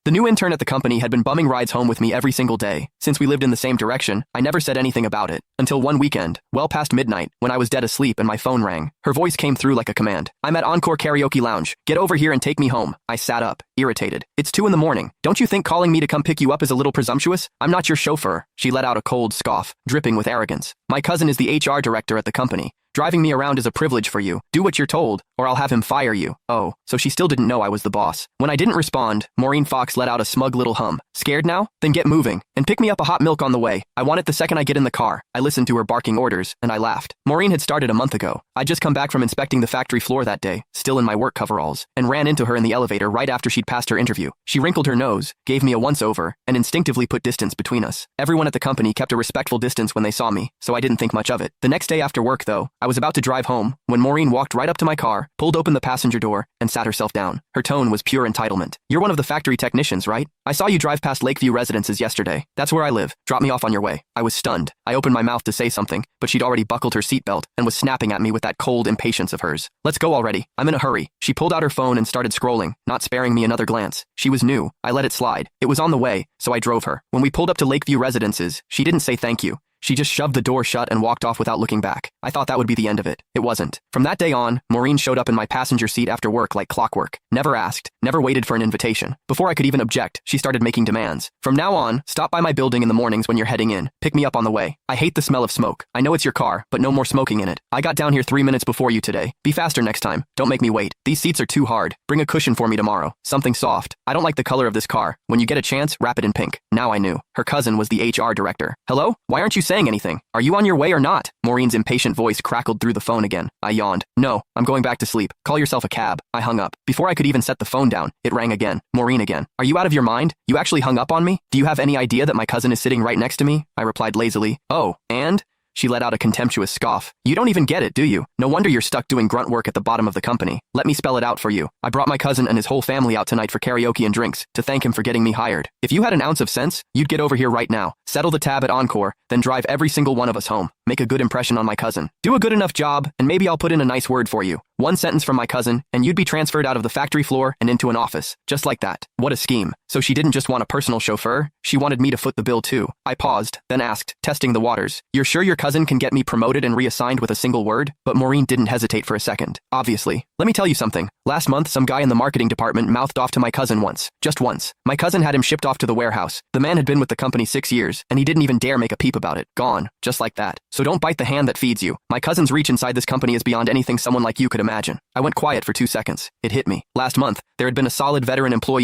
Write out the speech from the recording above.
The new intern at the company had been bumming rides home with me every single day. Since we lived in the same direction, I never said anything about it. Until one weekend, well past midnight, when I was dead asleep and my phone rang. Her voice came through like a command. "I'm at Encore Karaoke Lounge. Get over here and take me home." I sat up, irritated. "It's 2 in the morning. Don't you think calling me to come pick you up is a little presumptuous? I'm not your chauffeur." She let out a cold scoff, dripping with arrogance. "My cousin is the HR director at the company. Driving me around is a privilege for you. Do what you're told, or I'll have him fire you." Oh, so she still didn't know I was the boss. When I didn't respond, Maureen Fox let out a smug little hum. "Scared now? Then get moving, and pick me up a hot milk on the way. I want it the second I get in the car." I listened to her barking orders, and I laughed. Maureen had started a month ago. I'd just come back from inspecting the factory floor that day, still in my work coveralls, and ran into her in the elevator right after she'd passed her interview. She wrinkled her nose, gave me a once-over, and instinctively put distance between us. Everyone at the company kept a respectful distance when they saw me, so I didn't think much of it. The next day after work, though, I was about to drive home when Maureen walked right up to my car, pulled open the passenger door, and sat herself down. Her tone was pure entitlement. "You're one of the factory technicians, right? I saw you drive past Lakeview Residences yesterday. That's where I live. Drop me off on your way." I was stunned. I opened my mouth to say something, but she'd already buckled her seatbelt and was snapping at me with that cold impatience of hers. "Let's go already. I'm in a hurry." She pulled out her phone and started scrolling, not sparing me another glance. She was new. I let it slide. It was on the way, so I drove her. When we pulled up to Lakeview Residences, she didn't say thank you. She just shoved the door shut and walked off without looking back. I thought that would be the end of it. It wasn't. From that day on, Maureen showed up in my passenger seat after work like clockwork. Never asked, never waited for an invitation. Before I could even object, she started making demands. "From now on, stop by my building in the mornings when you're heading in. Pick me up on the way. I hate the smell of smoke. I know it's your car, but no more smoking in it. I got down here 3 minutes before you today. Be faster next time. Don't make me wait. These seats are too hard. Bring a cushion for me tomorrow. Something soft. I don't like the color of this car. When you get a chance, wrap it in pink." Now I knew. Her cousin was the HR director. "Hello? Why aren't you saying anything? Are you on your way or not?" Maureen's impatient voice crackled through the phone again. I yawned. "No, I'm going back to sleep. Call yourself a cab." I hung up. Before I could even set the phone down, it rang again. Maureen again. "Are you out of your mind? You actually hung up on me? Do you have any idea that my cousin is sitting right next to me?" I replied lazily. "Oh, and?" She let out a contemptuous scoff. "You don't even get it, do you? No wonder you're stuck doing grunt work at the bottom of the company. Let me spell it out for you. I brought my cousin and his whole family out tonight for karaoke and drinks, to thank him for getting me hired. If you had an ounce of sense, you'd get over here right now, settle the tab at Encore, then drive every single one of us home. Make a good impression on my cousin. Do a good enough job, and maybe I'll put in a nice word for you. One sentence from my cousin, and you'd be transferred out of the factory floor and into an office. Just like that. What a scheme. So she didn't just want a personal chauffeur, she wanted me to foot the bill too." I paused, then asked, testing the waters, "You're sure your cousin can get me promoted and reassigned with a single word?" But Maureen didn't hesitate for a second. "Obviously. Let me tell you something. Last month, some guy in the marketing department mouthed off to my cousin once. Just once. My cousin had him shipped off to the warehouse. The man had been with the company 6 years, and he didn't even dare make a peep about it. Gone. Just like that. So don't bite the hand that feeds you. My cousin's reach inside this company is beyond anything someone like you could imagine." I went quiet for 2 seconds. It hit me. Last month, there had been a solid veteran employee